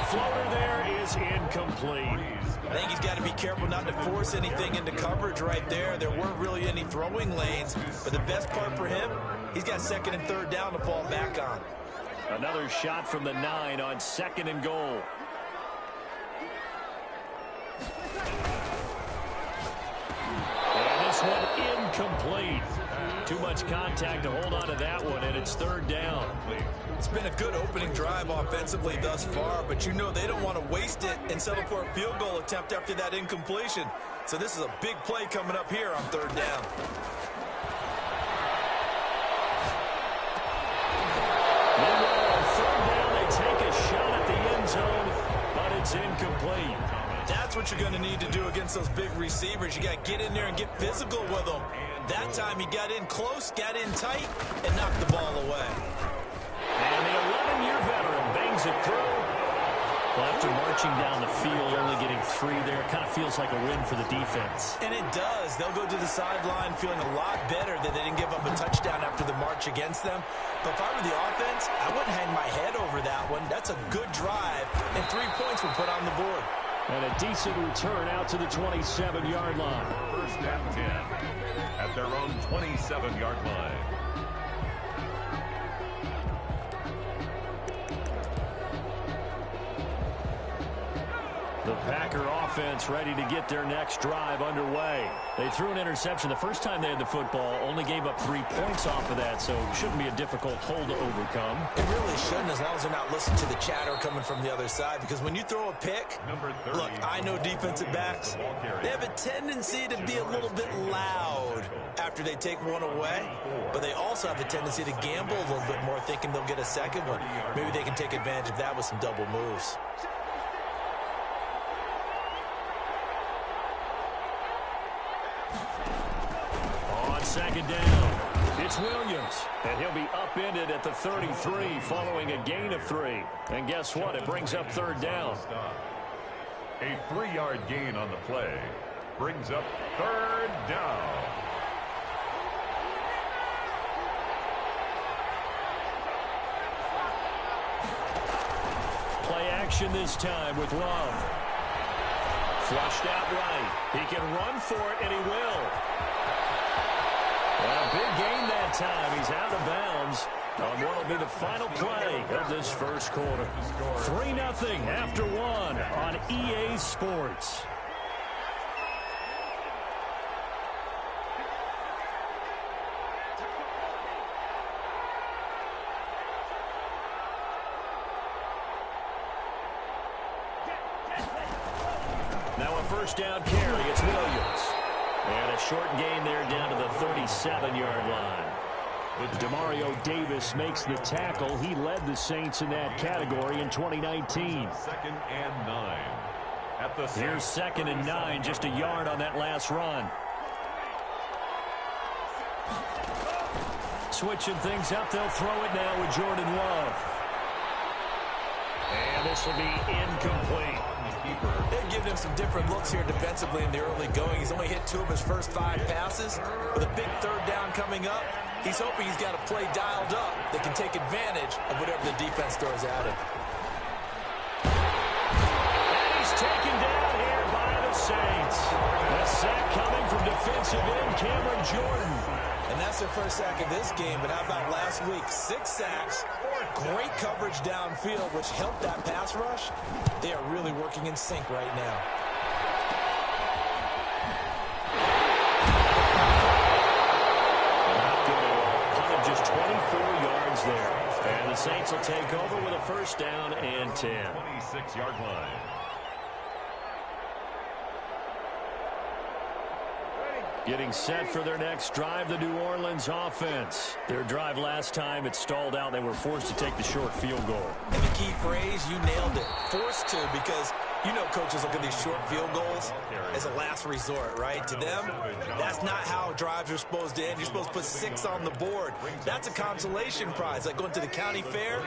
floater there is incomplete. I think he's got to be careful not to force anything into coverage right there. There weren't really any throwing lanes, but the best part for him, he's got second and third down to fall back on. Another shot from the 9 on 2nd and goal. And this one incomplete. Too much contact to hold on to that one, and it's 3rd down. It's been a good opening drive offensively thus far, but you know they don't want to waste it and settle for a field goal attempt after that incompletion. So this is a big play coming up here on 3rd down. Meanwhile, on 3rd down, they take a shot at the end zone, but it's incomplete. That's what you're going to need to do against those big receivers. You got to get in there and get physical with them. That time he got in close, got in tight, and knocked the ball away. And the 11-year veteran bangs it through. Well, after marching down the field, only getting 3 there, it kind of feels like a win for the defense. And it does. They'll go to the sideline feeling a lot better that they didn't give up a touchdown after the march against them. But if I were the offense, I wouldn't hang my head over that one. That's a good drive, and 3 points were put on the board. And a decent return out to the 27-yard line. 1st and 10 at their own 27-yard line. The Packer offense ready to get their next drive underway. They threw an interception the first time they had the football, only gave up 3 points off of that, so it shouldn't be a difficult hole to overcome. It really shouldn't, as long as they're not listening to the chatter coming from the other side, because when you throw a pick, look, I know defensive backs, they have a tendency to be a little bit loud after they take one away, but they also have a tendency to gamble a little bit more, thinking they'll get a second one. Maybe they can take advantage of that with some double moves. On 2nd down, it's Williams, and he'll be upended at the 33 following a gain of 3. And guess what? It brings up 3rd down. A 3-yard gain on the play brings up 3rd down. Play action this time with Love. Flushed out right. He can run for it, and he will. And a big gain that time. He's out of bounds on what will be the final play of this first quarter. 3-0 after 1 on EA Sports. Now a 1st down carry. It's Williams. And a short gain there down to the 37-yard line. Demario Davis makes the tackle. He led the Saints in that category in 2019. 2nd and 9. At the Here's 2nd and 9, just a yard on that last run. Switching things up, they'll throw it now with Jordan Love. And this will be incomplete. They've given him some different looks here defensively in the early going. He's only hit 2 of his first 5 passes. With a big 3rd down coming up, he's hoping he's got a play dialed up that can take advantage of whatever the defense throws at him. And he's taken down here by the Saints. A sack coming from defensive end Cameron Jordan. And that's their first sack of this game, but how about last week? 6 sacks, great coverage downfield, which helped that pass rush. They are really working in sync right now. Not good at all. Punt of just 24 yards there. And the Saints will take over with a 1st down and 10. 26-yard line. Getting set for their next drive, the New Orleans offense. Their drive last time, it stalled out. They were forced to take the short field goal. And the key phrase, you nailed it. Forced to, because you know coaches look at these short field goals as a last resort, right? To them, that's not how drives are supposed to end. You're supposed to put 6 on the board. That's a consolation prize. Like going to the county fair,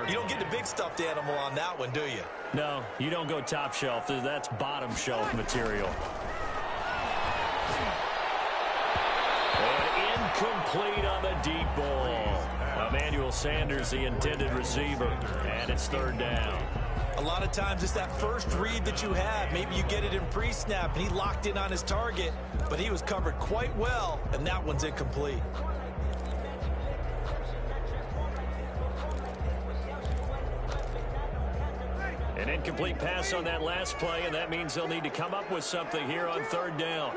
you don't get the big stuffed animal on that one, do you? No, you don't go top shelf. That's bottom shelf material. And incomplete on the deep ball. Emmanuel Sanders, the intended receiver, and it's 3rd down. A lot of times it's that first read that you have. Maybe you get it in pre-snap, and he locked in on his target, but he was covered quite well, and that one's incomplete. An incomplete pass on that last play, and that means they'll need to come up with something here on third down.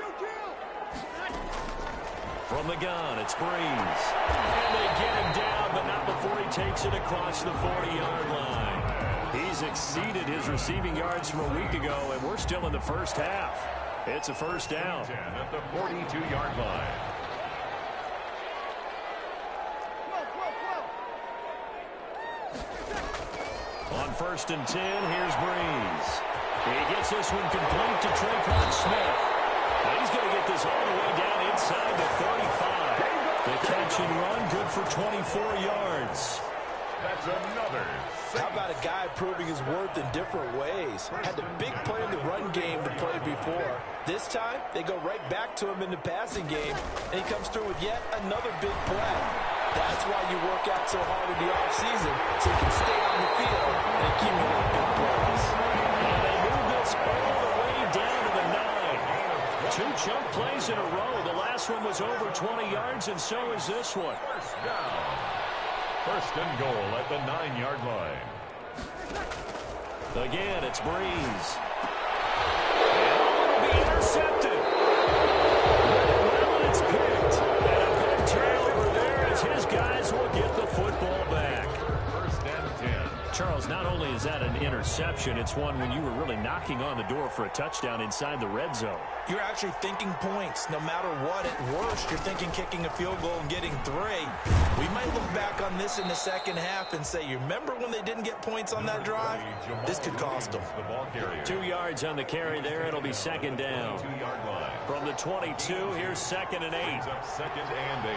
From the gun, it's Breeze. And they get him down, but not before he takes it across the 40-yard line. He's exceeded his receiving yards from a week ago, and we're still in the first half. It's a first down. 10 at the 42-yard line. On 1st and 10, here's Breeze. He gets this one complete to Traquan Smith. Now he's going to get this all the way down inside the 35. The catch and run, good for 24 yards. That's another. How about a guy proving his worth in different ways? Had the big play in the run game to play before. This time, they go right back to him in the passing game, and he comes through with yet another big play. That's why you work out so hard in the offseason, so you can stay on the field and accumulate big plays. And they move this all the way down to the 9. 2 chunk plays in a row. The last one was over 20 yards, and so is this one. First down. First and goal at the 9-yard line. Again, it's Breeze. And it'll be intercepted. Well, it's picked. And a big turnover there as his guys will get the football back. First and 10. Charles, not only is that an interception, it's one when you were really knocking on the door for a touchdown inside the red zone. You're actually thinking points. No matter what, at worst, you're thinking kicking a field goal and getting 3. We might look back on this in the second half and say, you remember when they didn't get points on that drive? This could cost them. 2 yards on the carry there. It'll be second down. 2-yard line. From the 22, here's 2nd and 8. Up 2nd and 8.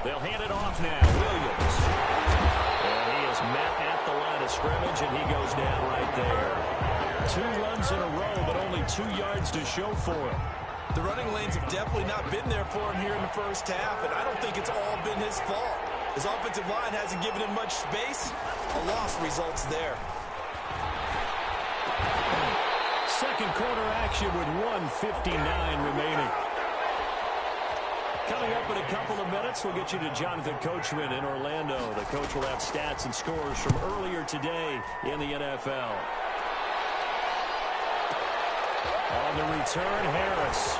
They'll hand it off now. Williams. And he is met at the line of scrimmage, and he goes down right there. 2 runs in a row, but only 2 yards to show for him. The running lanes have definitely not been there for him here in the first half, and I don't think it's all been his fault. His offensive line hasn't given him much space. A loss results there. Second quarter action with 1:59 remaining. Coming up in a couple of minutes, we'll get you to Jonathan Coachman in Orlando. The coach will have stats and scores from earlier today in the NFL. On the return, Harris.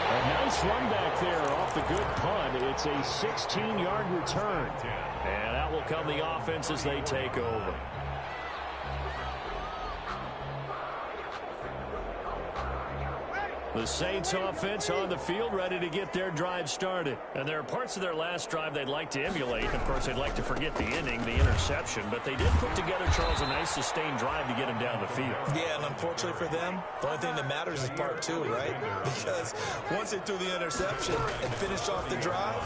A nice run back there off the good punt. It's a 16-yard return. And that will come the offense as they take over. The Saints offense on the field, ready to get their drive started. And there are parts of their last drive they'd like to emulate. Of course, they'd like to forget the inning, the interception. But they did put together, Charles, a nice sustained drive to get him down the field. Yeah, and unfortunately for them, the only thing that matters is part 2, right? Because once they threw the interception and finished off the drive,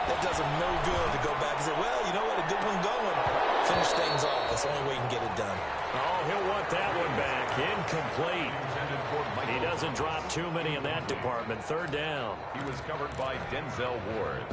that does them no good to go back and say, well, you know what, a good one going. Finish things off. That's the only way you can get it done. Oh, he'll want that one back. Incomplete. He doesn't drop too many in that department. Third down. He was covered by Denzel Ward.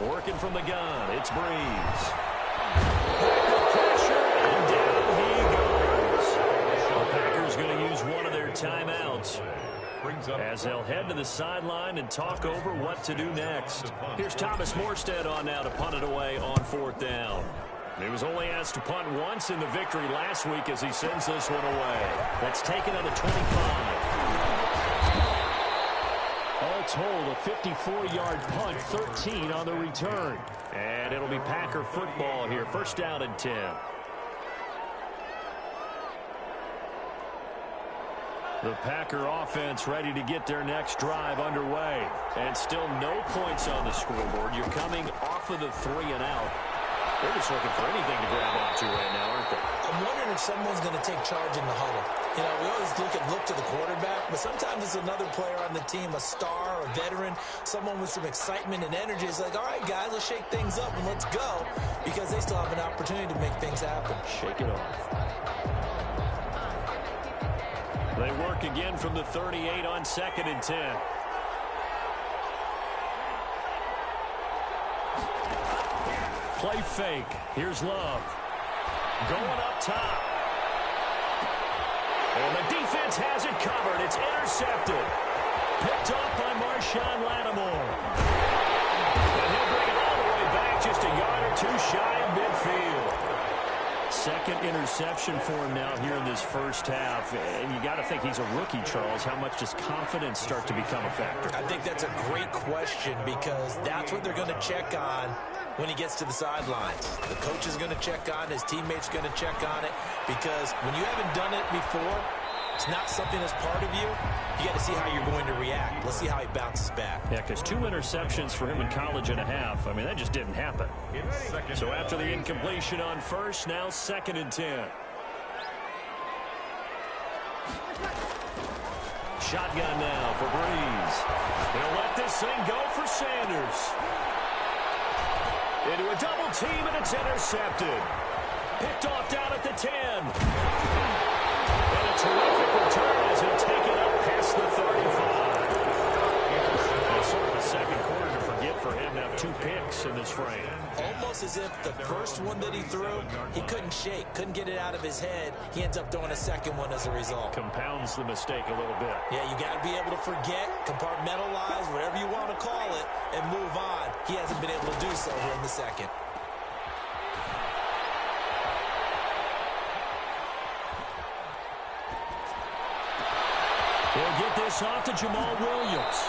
Working from the gun, it's Breeze. Pressure, and down he goes. The Packers going to use one of their timeouts as they'll head to the sideline and talk over what to do next. Here's Thomas Morstead on now to punt it away on 4th down. He was only asked to punt once in the victory last week as he sends this one away. That's taken at the 25. All told, a 54-yard punt, 13 on the return. And it'll be Packer football here. First down and 10. The Packer offense ready to get their next drive underway. And still no points on the scoreboard. You're coming off of the 3 and out. They're just looking for anything to grab onto right now, aren't they? I'm wondering if someone's going to take charge in the huddle. You know, we always look to the quarterback, but sometimes it's another player on the team, a star or a veteran, someone with some excitement and energy. It's like, all right, guys, let's shake things up and let's go, because they still have an opportunity to make things happen. Shake it off. They work again from the 38 on 2nd and 10. Play fake. Here's Love. Going up top. And the defense has it covered. It's intercepted. Picked off by Marshawn Lattimore. And he'll bring it all the way back, just a yard or two shy of midfield. Second interception for him now here in this first half. And you got to think he's a rookie, Charles. How much does confidence start to become a factor? I think that's a great question, because that's what they're going to check on when he gets to the sidelines. The coach is going to check on, his teammates going to check on it, because when you haven't done it before, it's not something that's part of you. You got to see how you're going to react. Let's see how he bounces back. Yeah, because 2 interceptions for him in college and a half. I mean, that just didn't happen. So after the incompletion on first, now 2nd and 10. Shotgun now for Breeze. He'll let this thing go for Sanders. Into a double team, and it's intercepted. Picked off down at the 10. And a terrific return as he'll take it up past the 35. It's sort of a second quarter to forget for him to have 2 picks in this frame. Almost as if the first one that he threw, he couldn't shake, couldn't get it out of his head. He ends up throwing a second one as a result. Compounds the mistake a little bit. Yeah, you got to be able to forget, compartmentalize, whatever you want to call it, and move on. He hasn't been able to do so here in the second. He'll get this off to Jamal Williams.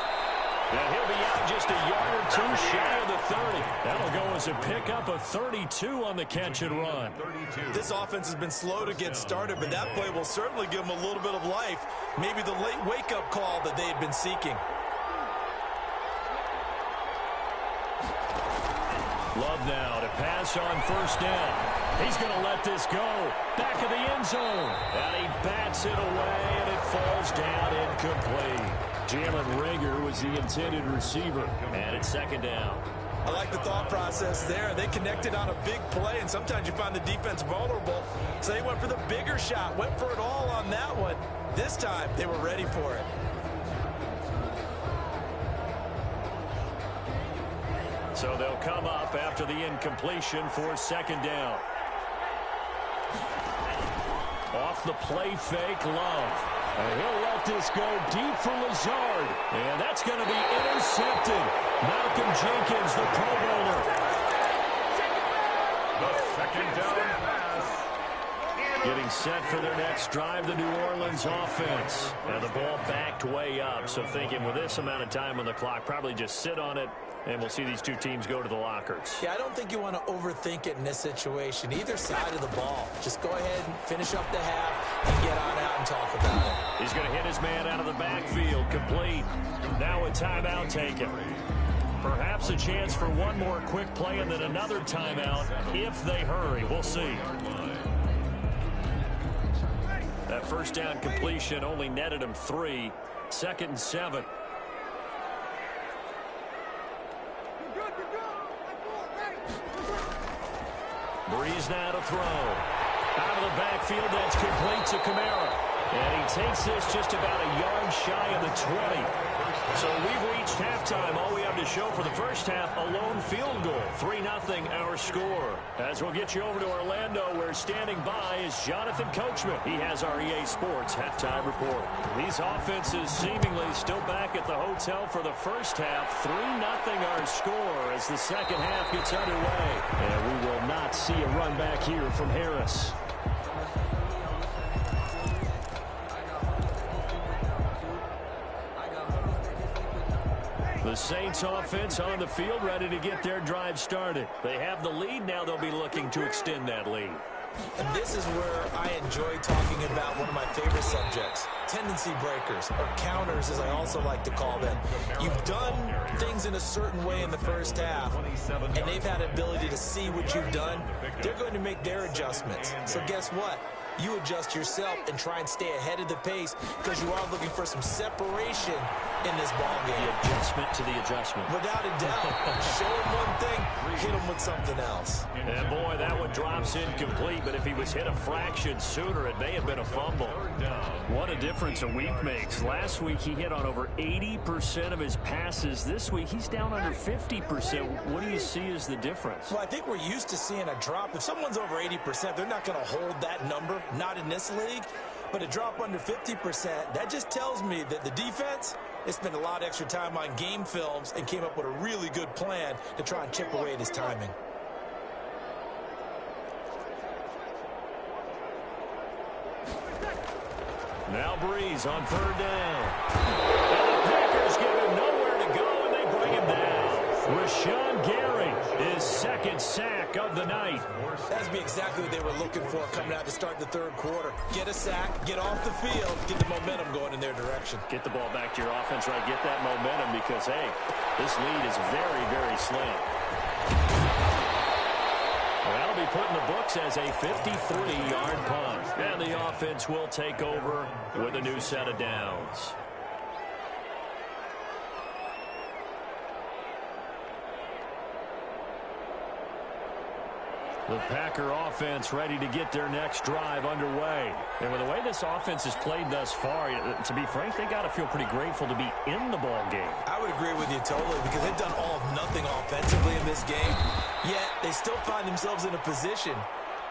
And he'll be out just a yard or 2 shy of the 30. That'll go as a pickup of 32 on the catch and run. This offense has been slow to get started, but that play will certainly give them a little bit of life. Maybe the late wake-up call that they had been seeking. Love now to pass on first down. He's going to let this go. Back of the end zone. And he bats it away, and it falls down incomplete. Jalen Reagor was the intended receiver. And it's 2nd down. I like the thought process there. They connected on a big play, and sometimes you find the defense vulnerable. So they went for the bigger shot, went for it all on that one. This time, they were ready for it. So they'll come up after the incompletion for 2nd down. Off the play fake, Love. And he'll let this go deep for Lazard. And that's going to be intercepted. Malcolm Jenkins, the Pro Bowler. The 2nd down pass. Getting set for their next drive, the New Orleans offense. And the ball backed way up. So thinking with this amount of time on the clock, probably just sit on it. And we'll see these 2 teams go to the lockers. Yeah, I don't think you want to overthink it in this situation. Either side of the ball. Just go ahead and finish up the half and get on out and talk about it. He's going to hit his man out of the backfield. Complete. Now a timeout taken. Perhaps a chance for one more quick play and then another timeout if they hurry. We'll see. That first down completion only netted him 3. 2nd and 7. Breeze now to throw. Out of the backfield, that's complete to Kamara. And he takes this just about a yard shy of the 20. So we've reached halftime. All we have to show for the first half, a lone field goal. 3-0 our score. As we'll get you over to Orlando, where standing by is Jonathan Coachman. He has our EA Sports halftime report. These offenses seemingly still back at the hotel for the first half. 3-0 our score as the second half gets underway. And we will not see a run back here from Harris. The Saints offense on the field, ready to get their drive started. They have the lead. Now they'll be looking to extend that lead. And this is where I enjoy talking about one of my favorite subjects, tendency breakers, or counters as I also like to call them. You've done things in a certain way in the first half, and they've had the ability to see what you've done. They're going to make their adjustments. So guess what? You adjust yourself and try and stay ahead of the pace because you are looking for some separation in this ball game. The adjustment to the adjustment. Without a doubt. Show him one thing, hit him with something else. And boy, that one drops incomplete, but if he was hit a fraction sooner, it may have been a fumble. What a difference a week makes. Last week, he hit on over 80% of his passes. This week, he's down under 50%. What do you see as the difference? Well, I think we're used to seeing a drop. If someone's over 80%, they're not going to hold that number, not in this league. But a drop under 50%, that just tells me that the defense, they spent a lot of extra time on game films and came up with a really good plan to try and chip away at his timing. Now Breeze on third down. And the Packers give him nowhere to go, and they bring him down. Rashawn Gary, his second sack of the night. That's exactly what they were looking for coming out to start the third quarter. Get a sack, get off the field, get the momentum going in their direction. Get the ball back to your offense, right? Get that momentum because, hey, this lead is very, very slim. Well, that'll be put in the books as a 53-yard punt. And the offense will take over with a new set of downs. The Packer offense ready to get their next drive underway. And with the way this offense has played thus far, to be frank, they got to feel pretty grateful to be in the ball game. I would agree with you totally because they've done all of nothing offensively in this game. Yet they still find themselves in a position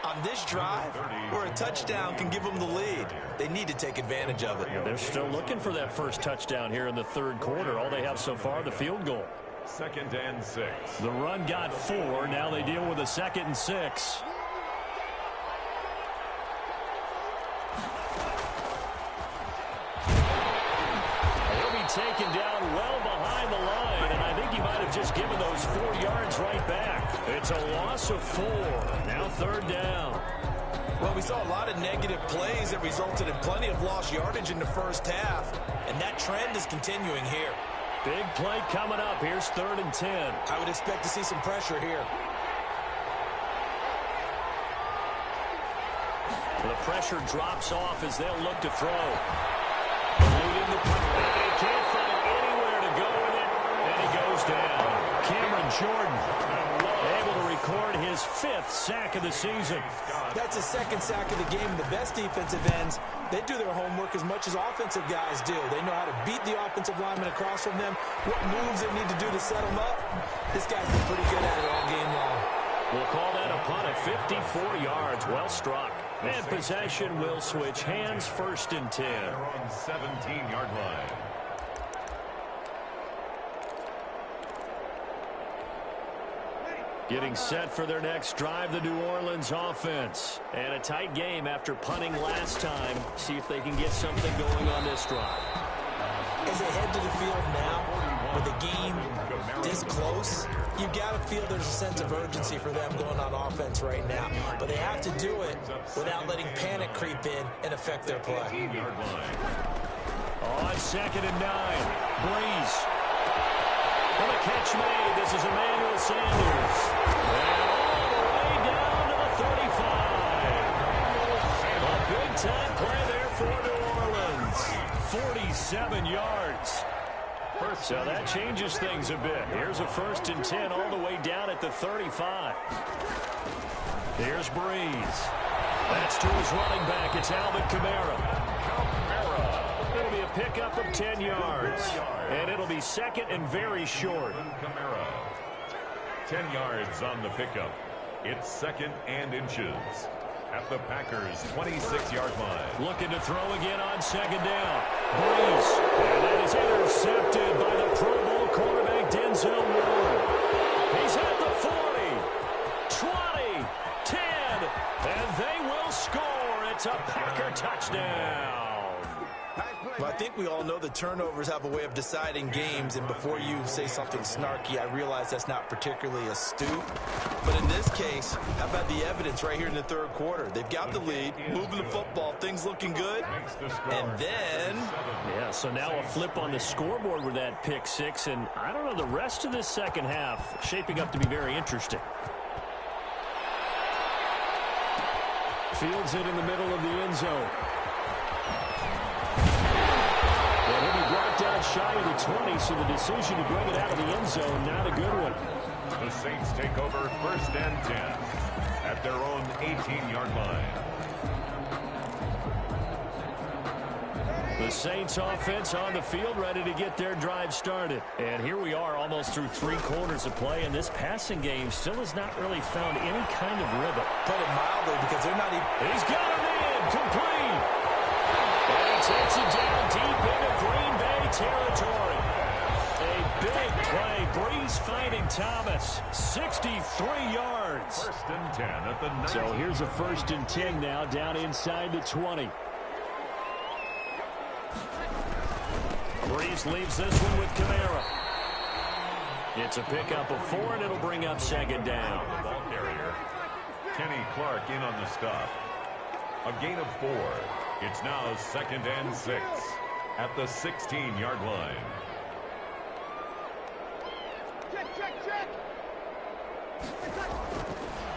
on this drive where a touchdown can give them the lead. They need to take advantage of it. They're still looking for that first touchdown here in the third quarter. All they have so far, the field goal. 2nd and 6. The run got 4. Now they deal with a 2nd and 6. He'll be taken down well behind the line, and I think he might have just given those 4 yards right back. It's a loss of 4. Now third down. Well, we saw a lot of negative plays that resulted in plenty of lost yardage in the first half, and that trend is continuing here. Big play coming up. Here's 3rd and 10. I would expect to see some pressure here. The pressure drops off as they'll look to throw. He can't find anywhere to go with it, and he goes down. Cameron Jordan able to record his 5th sack of the season. That's a 2nd sack of the game. The best defensive ends, they do their homework as much as offensive guys do. They know how to beat the offensive lineman across from them, what moves they need to do to set them up. This guy's been pretty good at it all game long. We'll call that a punt at 54 yards. Well struck. And possession will switch hands. 1st and 10. They're on 17-yard line. Getting set for their next drive, the New Orleans offense. And a tight game after punting last time. See if they can get something going on this drive. As they head to the field now, with the game this close, you got to feel there's a sense of urgency for them going on offense right now. But they have to do it without letting panic creep in and affect their play. On 2nd and 9, Breeze. And a catch made. This is Emmanuel Sanders. And all the way down to the 35. A big-time play there for New Orleans. 47 yards. So that changes things a bit. Here's a 1st and 10 all the way down at the 35. Here's Breeze. That's to his running back. It's Alvin Kamara. It'll be a pickup of 10 yards. And it'll be 2nd and very short. 10 yards on the pickup. It's 2nd and inches at the Packers' 26-yard line. Looking to throw again on 2nd down. Breeze. And that is intercepted by the Pro Bowl quarterback Denzel Ward. He's at the 40, 20, 10, and they will score. It's a Packer touchdown. Nice play. Well, I think we all know that turnovers have a way of deciding games, and before you say something snarky, I realize that's not particularly astute. But in this case, how about the evidence right here in the third quarter? They've got the lead, moving the football, things looking good, and then... Yeah, so now a flip on the scoreboard with that pick six, and I don't know, the rest of this second half shaping up to be very interesting. Fields it in the middle of the end zone. And he'll be brought down shy of the 20, so the decision to bring it out of the end zone, not a good one. The Saints take over 1st and 10 at their own 18-yard line. The Saints offense on the field, ready to get their drive started. And here we are almost through 3 quarters of play, and this passing game still has not really found any kind of rhythm. Put it mildly, because they're not even... He's got it in, complete. And he takes it down deep into Green Bay territory. A big play. Breeze finding Thomas. 63 yards. 1st and 10 at the 9. So here's a 1st and 10 now, down inside the 20. Breeze leaves this one with Kamara. It's a pickup of 4, and it'll bring up 2nd down. Ball carrier, Kenny Clark in on the stop. A gain of 4. It's now 2nd and 6 at the 16-yard line.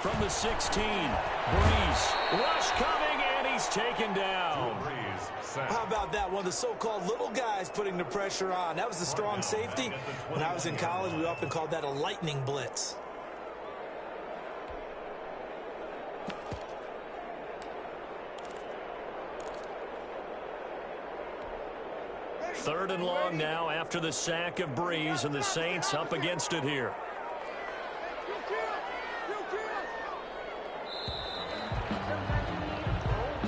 From the 16, Breeze. Rush coming, and he's taken down. How about that? One of the so-called little guys putting the pressure on. That was a strong safety. When I was in college, we often called that a lightning blitz. Third and long now after the sack of Breeze, and the Saints up against it here.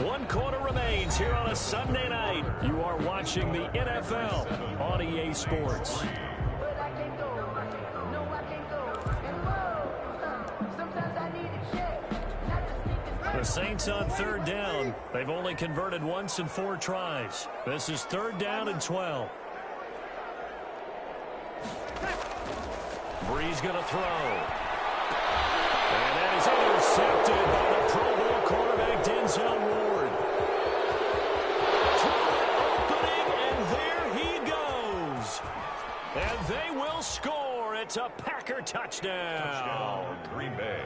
One quarter remains here on a Sunday night. You are watching the NFL on EA Sports. The Saints on 3rd down. They've only converted once in 4 tries. This is 3rd down and 12. Breeze going to throw. And that is intercepted by the Pro Bowl quarterback Denzel Ward. Opening, and there he goes. And they will score. It's a Packer touchdown. Green Bay.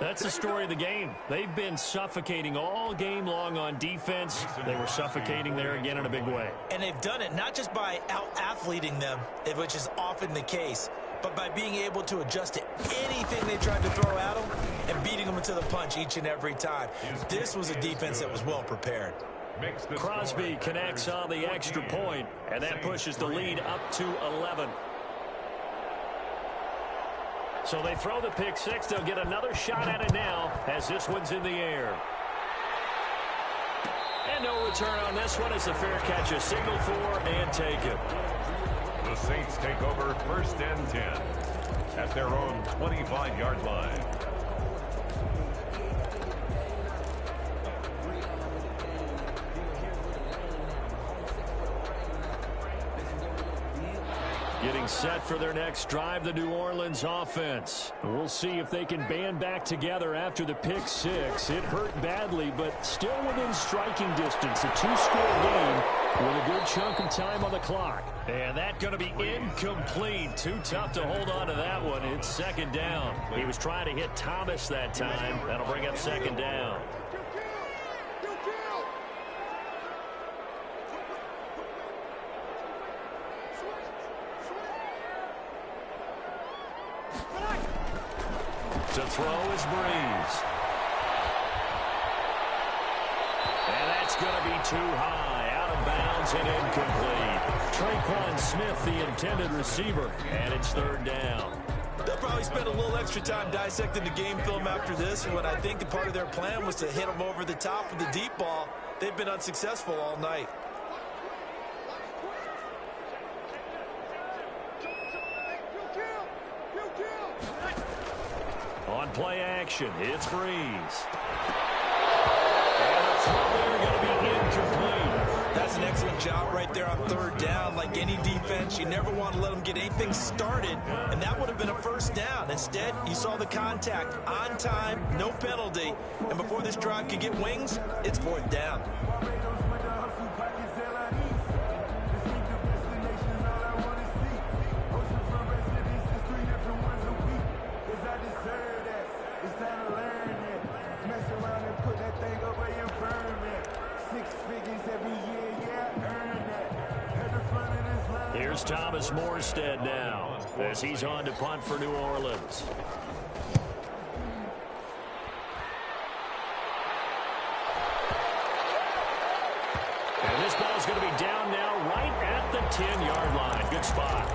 That's the story of the game. They've been suffocating all game long on defense. They were suffocating there again in a big way. And they've done it not just by out-athleting them, which is often the case, but by being able to adjust to anything they tried to throw at them and beating them into the punch each and every time. This was a defense that was well prepared. Crosby connects on the extra point, and that pushes the lead up to 11. So they throw the pick six. They'll get another shot at it now as this one's in the air. And no return on this one as the fair catch is signaled for and taken. The Saints take over 1st and 10 at their own 25-yard line. Getting set for their next drive, the New Orleans offense. We'll see if they can band back together after the pick six. It hurt badly, but still within striking distance. A 2-score game with a good chunk of time on the clock. And that's going to be incomplete. Too tough to hold on to that one. It's 2nd down. He was trying to hit Thomas that time. That'll bring up 2nd down. To throw is Breeze. And that's going to be too high. Out of bounds and incomplete. Traquan Smith, the intended receiver. And it's 3rd down. They'll probably spend a little extra time dissecting the game film after this, when I think a part of their plan was to hit them over the top with the deep ball. They've been unsuccessful all night. On play action, it's Breeze. And the throw there going to be incomplete. That's That's an excellent job right there on third down. Like any defense, you never want to let them get anything started, and that would have been a first down. Instead, you saw the contact on time, no penalty, and before this drive could get wings, it's fourth down. Here's Thomas Morstead now as he's on to punt for New Orleans. And this ball's going to be down now right at the 10-yard line. Good spot.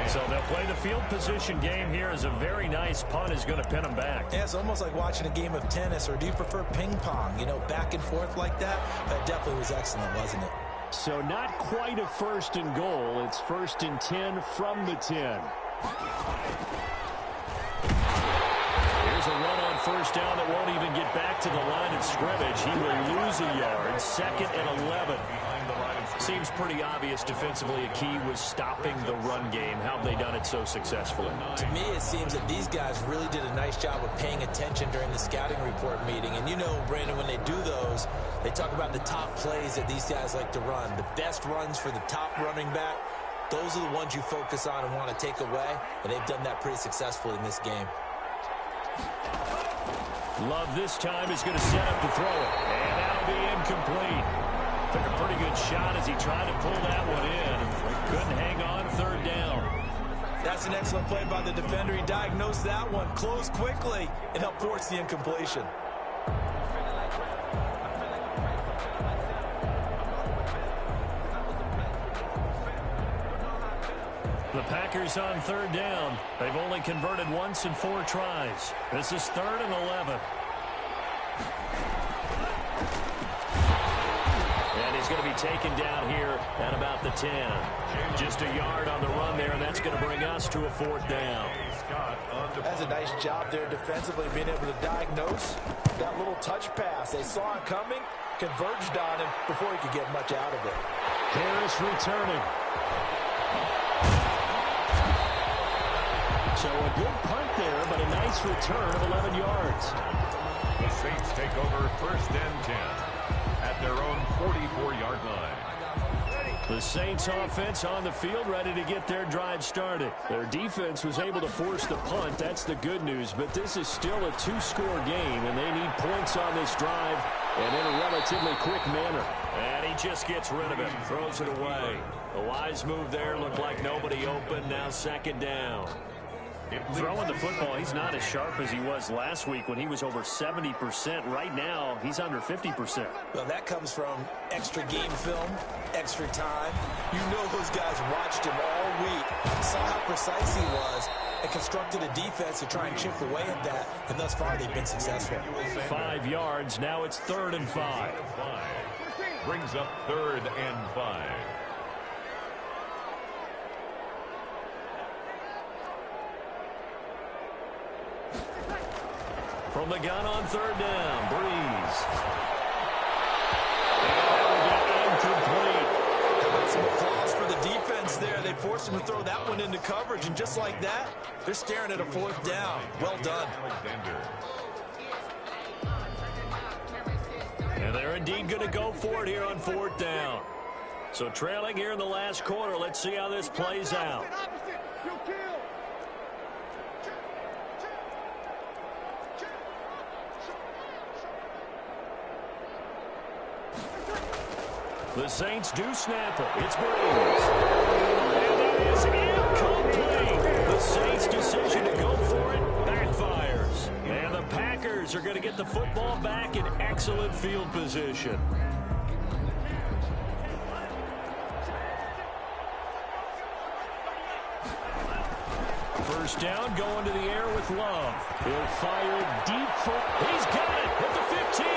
So they'll play the field position game here as a very nice punt is going to pin them back. Yeah, it's almost like watching a game of tennis, or do you prefer ping pong? You know, back and forth like that? That definitely was excellent, wasn't it? So not quite a first and goal. It's first and 10 from the 10. Here's a run on first down that won't even get back to the line of scrimmage. He will lose a yard. Second and 11. Seems pretty obvious defensively. A key was stopping the run game. How have they done it so successfully? To me, it seems that these guys really did a nice job of paying attention during the scouting report meeting. And you know, Brandon, when they do those, they talk about the top plays that these guys like to run. The best runs for the top running back, those are the ones you focus on and want to take away. And they've done that pretty successfully in this game. Love this time is going to set up to throw it. And that'll be incomplete. Took a pretty good shot as he tried to pull that one in. Couldn't hang on third down. That's an excellent play by the defender. He diagnosed that one, closed quickly, and helped force the incompletion. The Packers on third down. They've only converted once in 4 tries. This is 3rd and 11. And he's going to be taken down here at about the 10. Just a yard on the run there, and that's going to bring us to a 4th down. That's a nice job there defensively, being able to diagnose that little touch pass. They saw it coming, converged on him before he could get much out of it. Harris returning. So a good punt there, but a nice return of 11 yards. The Saints take over 1st and 10 at their own 44-yard line. The Saints offense on the field, ready to get their drive started. Their defense was able to force the punt. That's the good news, but this is still a 2-score game, and they need points on this drive and in a relatively quick manner. And he just gets rid of it, throws it away. A wise move there, looked like nobody open. Now 2nd down. Throwing the football, he's not as sharp as he was last week when he was over 70%. Right now, he's under 50%. Well, that comes from extra game film, extra time. You know those guys watched him all week, saw how precise he was, and constructed a defense to try and chip away at that, and thus far they've been successful. 5 yards, now it's 3rd and 5. Brings up 3rd and 5. From the gun on 3rd down, Breeze. And incomplete. Some applause for the defense there. They forced him to throw that one into coverage, and just like that, they're staring at a 4th down. Well done. And they're indeed going to go for it here on 4th down. So trailing here in the last quarter, let's see how this plays out. The Saints do snap it. It's Breeze. And it is incomplete. The Saints' decision to go for it backfires. And the Packers are going to get the football back in excellent field position. First down, going to the air with Love. He'll fire deep for... He's got it at the 15.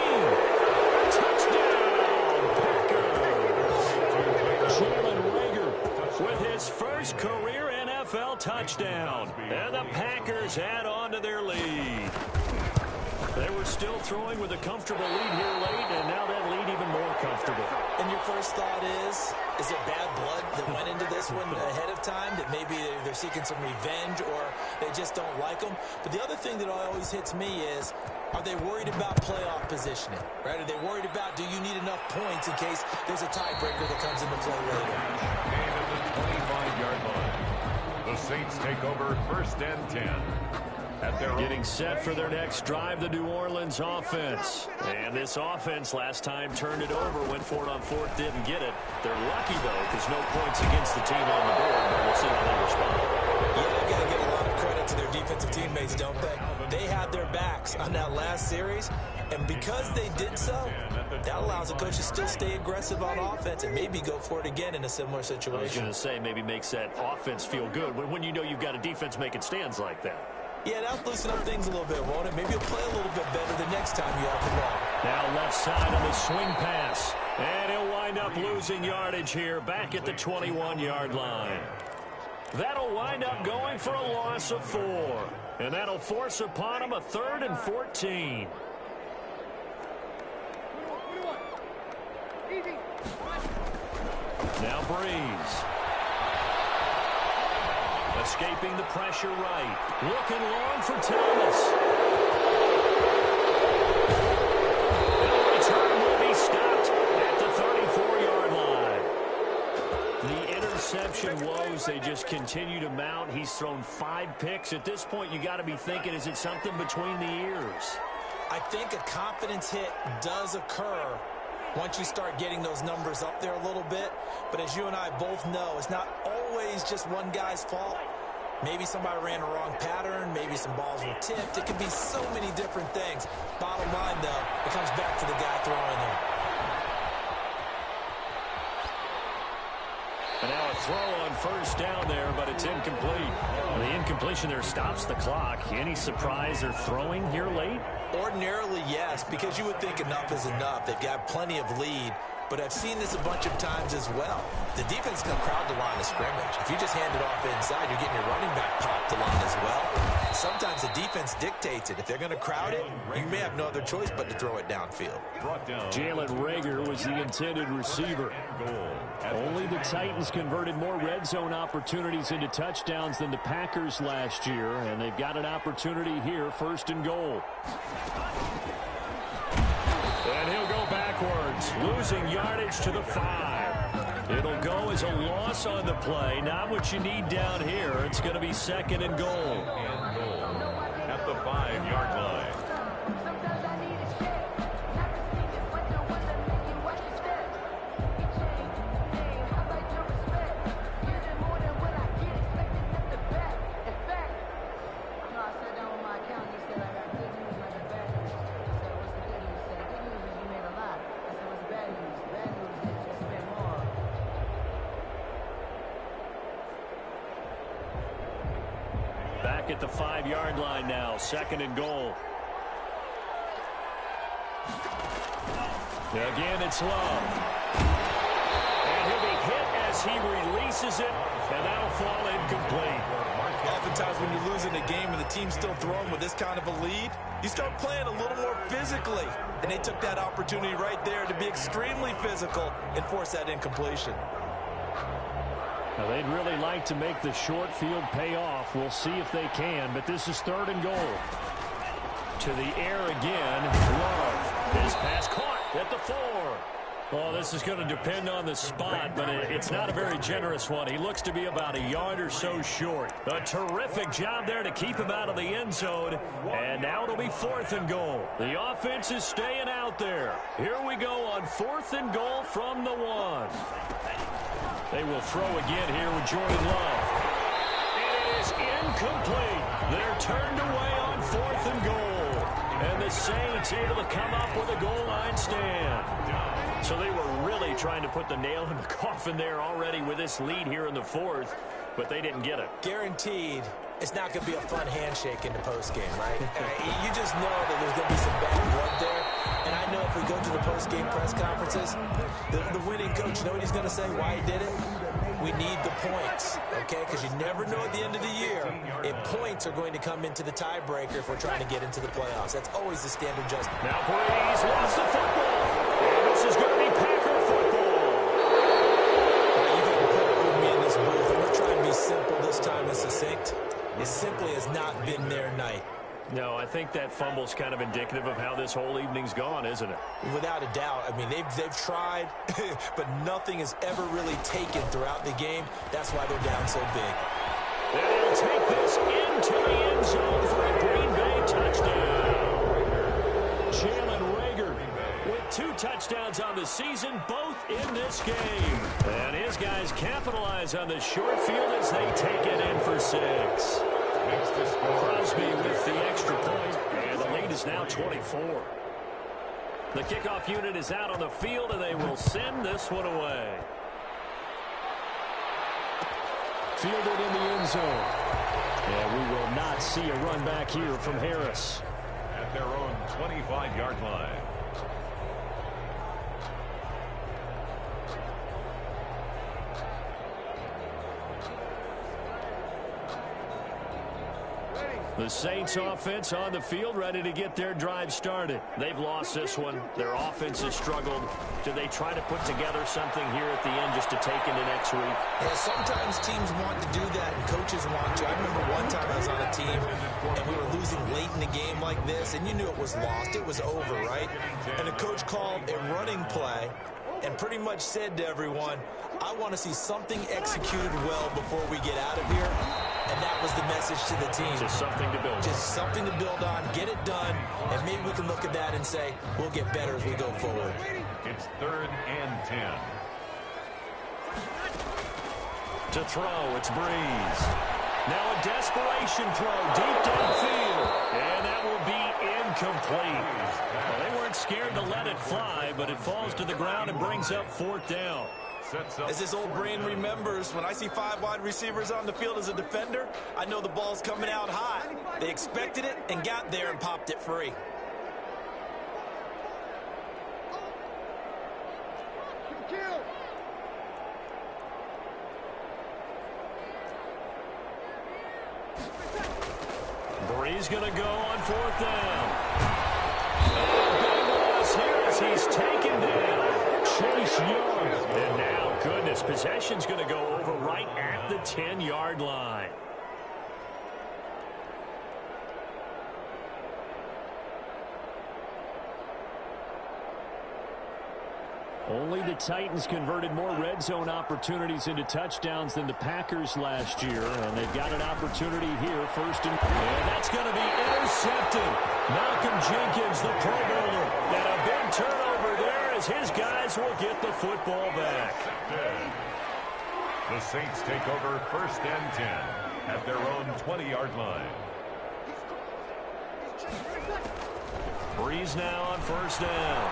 Touchdown! Jalen Reagor with his first career NFL touchdown. And the Packers add on to their lead. They were still throwing with a comfortable lead here late, and now that lead even more comfortable. And your first thought is it bad blood that went into this one ahead of time, that maybe they're seeking some revenge or they just don't like them? But the other thing that always hits me is, are they worried about playoff positioning? Right? Are they worried about, do you need enough points in case there's a tiebreaker that comes into play later? Game at the 25-yard line. The Saints take over 1st and 10. Getting set for their next drive, the New Orleans offense. And this offense last time turned it over, went for it on 4th, didn't get it. They're lucky, though, because no points against the team on the board, but we'll see how they respond. Yeah, they've got to give a lot of credit to their defensive teammates, don't they? They had their backs on that last series, and because they did so, that allows the coach to still stay aggressive on offense and maybe go for it again in a similar situation. I was going to say, maybe makes that offense feel good when you know you've got a defense making stands like that. Yeah, that'll loosen up things a little bit, won't it? Maybe you'll play a little bit better the next time you have the ball. Now left side on the swing pass. And he'll wind up losing yardage here back at the 21-yard line. That'll wind up going for a loss of 4. And that'll force upon him a 3rd and 14. Now Breeze. Escaping the pressure right. Looking long for Thomas. The return will be stopped at the 34-yard line. The interception woes, they just continue to mount. He's thrown 5 picks. At this point, you got to be thinking, is it something between the ears? I think a confidence hit does occur once you start getting those numbers up there a little bit. But as you and I both know, it's not always just one guy's fault. Maybe somebody ran a wrong pattern. Maybe some balls were tipped. It can be so many different things. Bottom line, though, it comes back to the guy throwing them. And now a throw on 1st down there, but it's incomplete. Well, the incompletion there stops the clock. Any surprise they're throwing here late? Ordinarily, yes, because you would think enough is enough. They've got plenty of lead, but I've seen this a bunch of times as well. The defense can crowd the line of scrimmage. If you just hand it off inside, you're getting your running back popped the line as well. Sometimes the defense dictates it. If they're going to crowd it, you may have no other choice but to throw it downfield. Jalen Reagor was the intended receiver. Only the Titans converted more red zone opportunities into touchdowns than the Packers last year, and they've got an opportunity here, 1st and goal. And he'll go backwards, losing yardage to the 5. It'll go as a loss on the play. Not what you need down here. It's going to be 2nd and goal. At the 5-yard line. Back at the 5-yard line now, 2nd and goal. Again, it's Love. And he'll be hit as he releases it, and that'll fall incomplete. Oftentimes when you're losing a game and the team's still throwing with this kind of a lead, you start playing a little more physically. And they took that opportunity right there to be extremely physical and force that incompletion. Now, they'd really like to make the short field pay off. We'll see if they can, but this is 3rd and goal. To the air again, Love. His pass caught at the 4. Oh, this is going to depend on the spot, but it's not a very generous one. He looks to be about a yard or so short. A terrific job there to keep him out of the end zone, and now it'll be 4th and goal. The offense is staying out there. Here we go on 4th and goal from the 1. They will throw again here with Jordan Love. And it is incomplete. They're turned away on 4th and goal. And the Saints able to come up with a goal line stand. So they were really trying to put the nail in the coffin there already with this lead here in the 4th, but they didn't get it. Guaranteed, it's not going to be a fun handshake in the postgame, right? You just know that there's going to be some bad blood there. And I know if we go to the postgame press conferences, the winning coach, you know what he's going to say, why he did it? we need the points, okay? Because you never know at the end of the year if points are going to come into the tiebreaker if we're trying to get into the playoffs. That's always the standard adjustment. Now Breeze lost the football. And this is going to be Packer football. You got to put with me in this booth. And we're trying to be simple this time and succinct. It simply has not been their night. No, I think that fumble's kind of indicative of how this whole evening's gone, isn't it? Without a doubt. I mean, they've tried, but nothing has ever really taken throughout the game. That's why they're down so big. And he'll take this into the end zone for a Green Bay touchdown. Jalen Reagor with 2 touchdowns on the season, both in this game. And his guys capitalize on the short field as they take it in for 6. Crosby with the extra point, and the lead is now 24. The kickoff unit is out on the field, and they will send this one away. Fielded in the end zone. And we will not see a run back here from Harris. At their own 25-yard line. The Saints offense on the field, ready to get their drive started. They've lost this one. Their offense has struggled. Do they try to put together something here at the end just to take into next week? Yeah, sometimes teams want to do that and coaches want to. I remember one time I was on a team and we were losing late in the game like this, and you knew it was lost. It was over, right? And the coach called a running play and pretty much said to everyone, I want to see something executed well before we get out of here. And that was the message to the team. Just something to build on. Just something to build on, get it done, and maybe we can look at that and say, we'll get better as we go forward. It's 3rd and 10. To throw, it's Breeze. Now a desperation throw deep downfield. And that will be incomplete. Well, they weren't scared to let it fly, but it falls to the ground and brings up 4th down. As this old brain remembers, when I see 5 wide receivers on the field as a defender, I know the ball's coming out hot. They expected it and got there and popped it free. Breeze going to go on 4th down. And big loss here as he's taken down. Chase Young. And now, goodness, possession's going to go over right at the 10-yard line. Only the Titans converted more red zone opportunities into touchdowns than the Packers last year, and they've got an opportunity here, 1st and that's going to be intercepted. Malcolm Jenkins, the Pro Bowler, and a big turnover there as his guys will get the football back. The Saints take over 1st and 10 at their own 20-yard line. Breeze now on 1st down.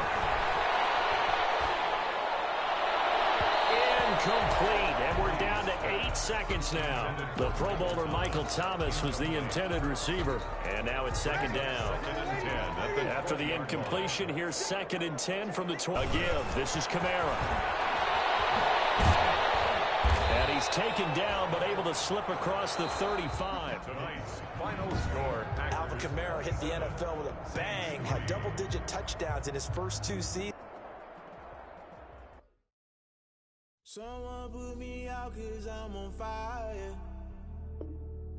Incomplete, and we're down to 8 seconds now. The Pro Bowler Michael Thomas was the intended receiver, and now it's 2nd down. After the incompletion, here's 2nd and 10 from the 20. A give. This is Kamara. And he's taken down, but able to slip across the 35. Tonight's final score. Alvin Kamara hit the NFL with a bang, had double-digit touchdowns in his first 2 seasons. Someone put me out 'cause I'm on fire.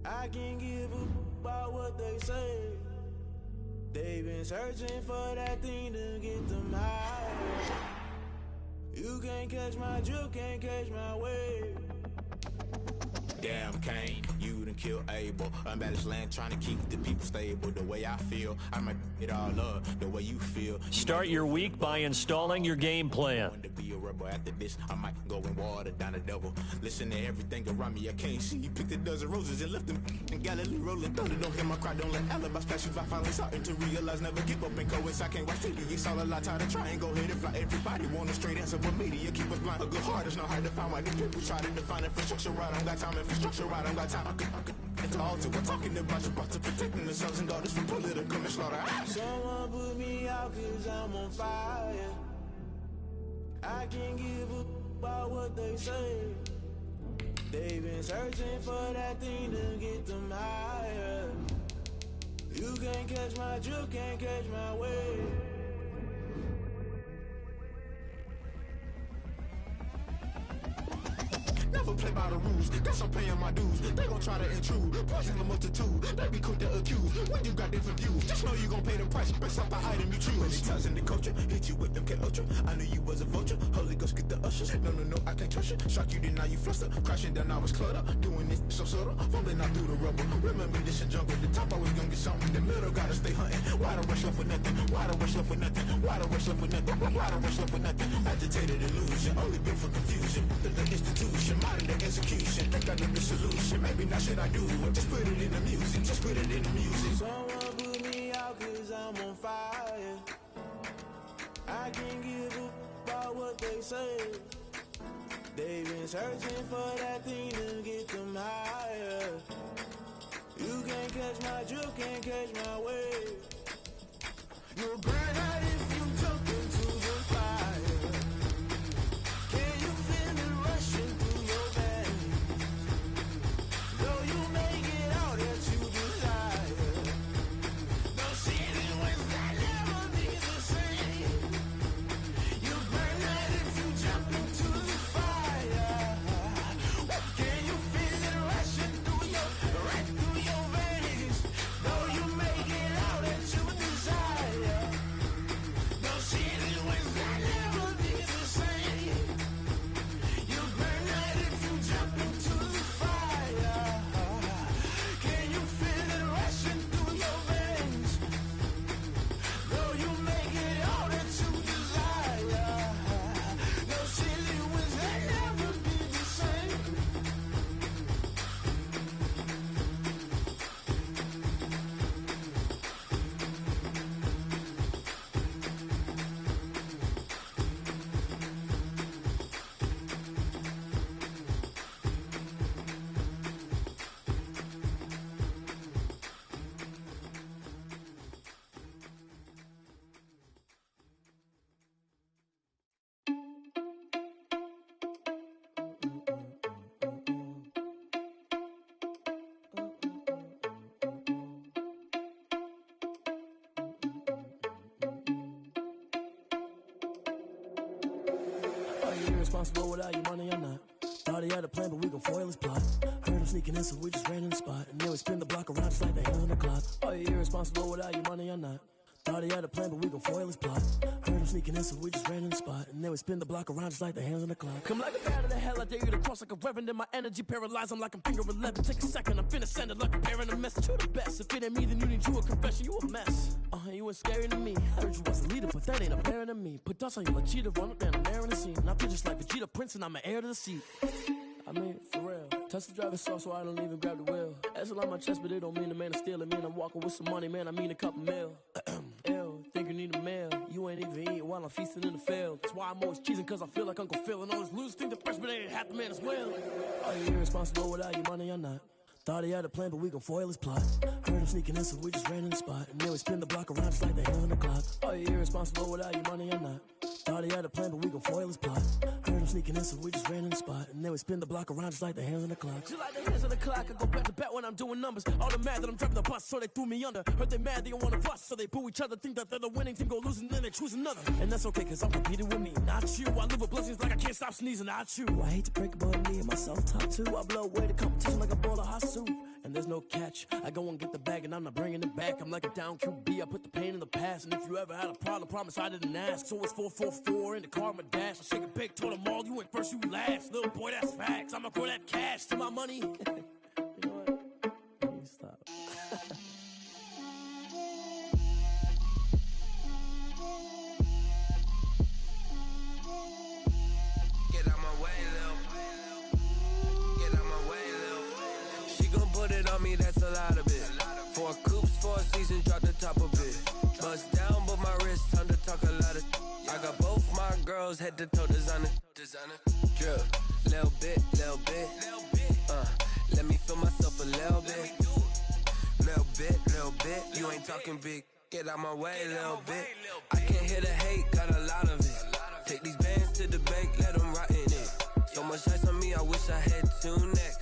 I can't give a about what they say. They've been searching for that thing to get them high. You can't catch my drift, can't catch my wave. Damn, Kane, you done killed Abel. Unbalanced land, trying to keep the people stable. The way I feel, I might it all up. The way you feel. Start your week by installing your game plan. To be a rebel after this, I might go and water down the devil. Listen to everything around me, I can't see. You picked a dozen roses and left them in Galilee rolling thunder. Don't hear my cry, don't let alibis flash. If I finally starting to realize, never give up and coincide. I can't watch TV, it's all a lot. Tired of trying, go ahead and fly. Everybody want a straight answer, but media keep us blind. A good heart is not hard to find. Why these people try to define infrastructure right? I don't got time, infrastructure right, I don't got time. I could it's all to we're talking about you, about to protecting the sons and daughters from political manslaughter. Someone put me out 'cause I'm on fire. I can't give a about what they say. They've been searching for that thing to get them higher. You can't catch my drift, can't catch my wave. Never play by the rules, guess I'm paying my dues. They gon' try to intrude, poison the multitude. They be quick to accuse, when you got different views. Just know you gon' pay the price, based off the item you choose. Many times in the culture, hit you with them K Ultra. I knew you was a vulture, Holy Ghost get the ushers. No, I can't trust you. Shock you, then now you fluster. Crashing down, I was clutter. Doing this so subtle, fumbling out through the rubble. Remember this in jungle, the top always gonna get something. The middle gotta stay hunting. Why the rush left for nothing? Why the rush left for nothing? Why the rush left for nothing? Why the rush left for nothing? Agitated illusion, only built for confusion. The institution, modern day execution. Think I know the solution. Maybe not shit I do. Just put it in the music. Just put it in the music. Someone put me out 'cause I'm on fire. I can't give up about what they say. They've been searching for that thing to get them higher. You can't catch my drift, can't catch my wave. You'll burn out if you jump into the fire. Can you feel it rushing through your veins? Though you make it all that you desire. No city was that never be the same. You burn out if you jump into the fire. Can you feel it rushing through your veins? Though you make it all that you desire. No city was that never be the same. You burn out if you jump into the fire. Can you feel it rushing through your veins? Though you make it all that you desire. No city was that never be the same. Are you irresponsible without your money or not? Thought he had a plan, but we gon' foil his plot. Heard him sneaking in, so we just ran in the spot. And then we spin the block around just like the hands on the clock. Are you irresponsible without your money or not? Thought he had a plan, but we gon' foil his plot. Heard him sneaking in, so we just ran in the spot. And then we spin the block around just like the hands on the clock. Come like a bat of the hell, I dare you to cross like a reverend. In my energy paralyzed, I'm like I'm finger 11. Take a second, I'm finna send it like a parent a message. You the best, if it ain't me, then you need you a confession. You a mess, you ain't scary to me. Heard you was a leader, but that ain't apparent to me. Put dust on you like cheetah, run up down and air in the scene. And I feel just like Vegeta Prince, and I'm an heir to the seat. I mean, for real. Touch the driver's soft so I don't even grab the wheel. That's on my chest, but it don't mean the man is stealing. Mean I'm walking with some money, man, I mean a couple mil. Ew, think you need a meal. You ain't even eating while I'm feasting in the field. That's why I'm always cheesing, cause I feel like Uncle Phil. And all this loose think the freshman ain't half the man as well. Are you irresponsible without your money or not? Thought he had a plan, but we gon' foil his plot. Heard him sneaking in, so we just ran in the spot. And then we spin the block around just like the hands on the clock. Are you irresponsible without your money or not? Thought he had a plan, but we gon' foil his plot. Heard him sneaking in, so we just ran in the spot. And then we spin the block around just like the hands on the clock. Just like the hands on the clock, I go back to back when I'm doing numbers. All the mad that I'm driving the bus, so they threw me under. Heard they mad, they don't wanna fuss, so they boo each other. Think that they're the winning team, go losing, then they choose another. And that's okay, cause I'm competing with me, not you. I live with blessings like I can't stop sneezing, not you. I hate to break it, but me and myself top too. I blow away the competition like a bowl of hot soup. And there's no catch. I go and get the bag and I'm not bringing it back. I'm like a down QB, I put the pain in the past. And if you ever had a problem, promise I didn't ask. So it's 444 in the car, my dash. I shake a big, told them all, you went first, you last. Little boy, that's facts. I'ma throw that cash to my money. You know what? Let me stop. Get out my way, Lil. Get out my way, Lil. She gon' put it on me, that's a lot of it. 4 coops, 4 seasons, drop the top of it. Bust down, but my wrist, time to talk a lot of. I got both my girls, head to toe designer. Drip, little bit. Let me feel myself a little bit. Little bit. You ain't talking big. Get out my way, little bit. I can't hear the hate, got a lot of it. Take these bands to the bank, let them rot in it. So much ice on me, I wish I had 2 necks.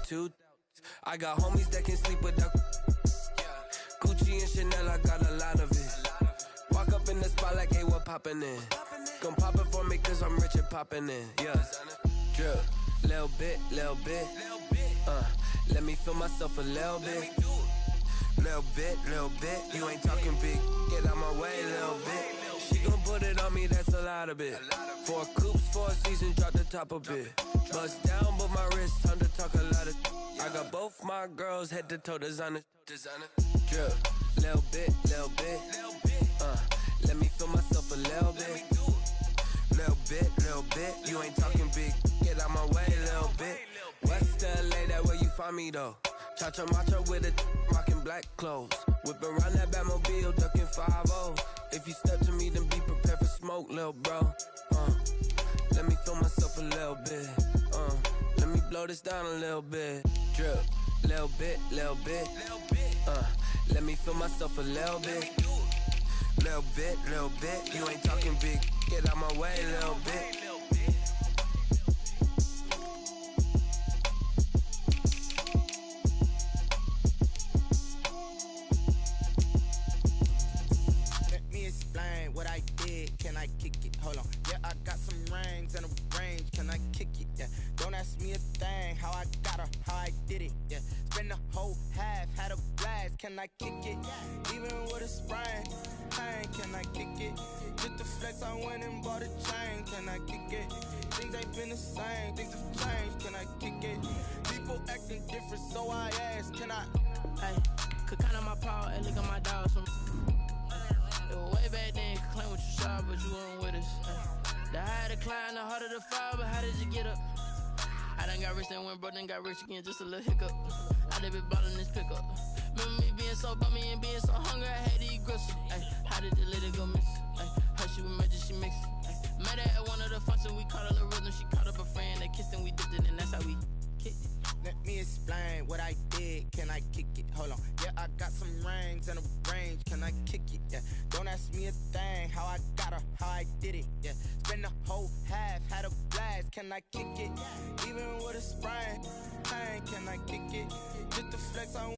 2. I got homies that can sleep without. Gucci and Chanel, I got a lot of it. Walk up in the spot like, hey, what poppin' in? Gon' pop it for me cause I'm rich and poppin' in. Yeah, drip, little bit. Let me feel myself a little bit. Little bit. You ain't talking big. Get out my way, little bit. She gon' put it on me, that's a lot of it. 4 coops, 4 seasons, drop the top a bit. Bust down, but my wrist, time to talk a lot of. I got both my girls head to toe designer. Drip, little bit. Let me feel myself a little bit. Little bit. You ain't talking big. Get out my way, little bit. West LA, that where you find me though. Cha-cha matcha with a rockin' black clothes. Whip around that Batmobile, ducking 5-0. If you step to me, then be prepared for smoke, little bro. Let me feel myself a little bit. Let me blow this down a little bit. Drip, little bit. Let me feel myself a little bit. Little bit. You ain't talking big. Get out my way, little bit. What I did, can I kick it? Hold on, yeah, I got some rings and a range, can I kick it? Yeah, don't ask me a thing, how I got her, how I did it. Yeah, spend the whole half, had a blast, can I kick it? Even with a sprain, pain, can I kick it? Just the flex, I went and bought a chain, can I kick it? Things ain't been the same, things have changed, can I kick it? People acting different, so I ask, can I? Hey, could count on my paw and look at my dog. Way back then, could claim what you saw, but you weren't with us. The higher the climb, the harder the fall, but how did you get up? I done got rich and went broke, then got rich again, just a little hiccup. I done been ballin' this pickup. Remember me being so bummy and being so hungry, I had to eat gristle. How did the lady go miss? Her she was magic, she mixed. Met her at one of the functions, we caught her the rhythm, she caught up a friend, they kissed and we dipped it, and that's how we kicked it. Let me explain what I did, can I kick it? Hold on, yeah, I got some rings and a range, can I kick it? Yeah, don't ask me a thing, how I got her, how I did it. Yeah, spend the whole half, had a blast, can I kick it? Even with a sprain, pain, can I kick it? Just the flex, I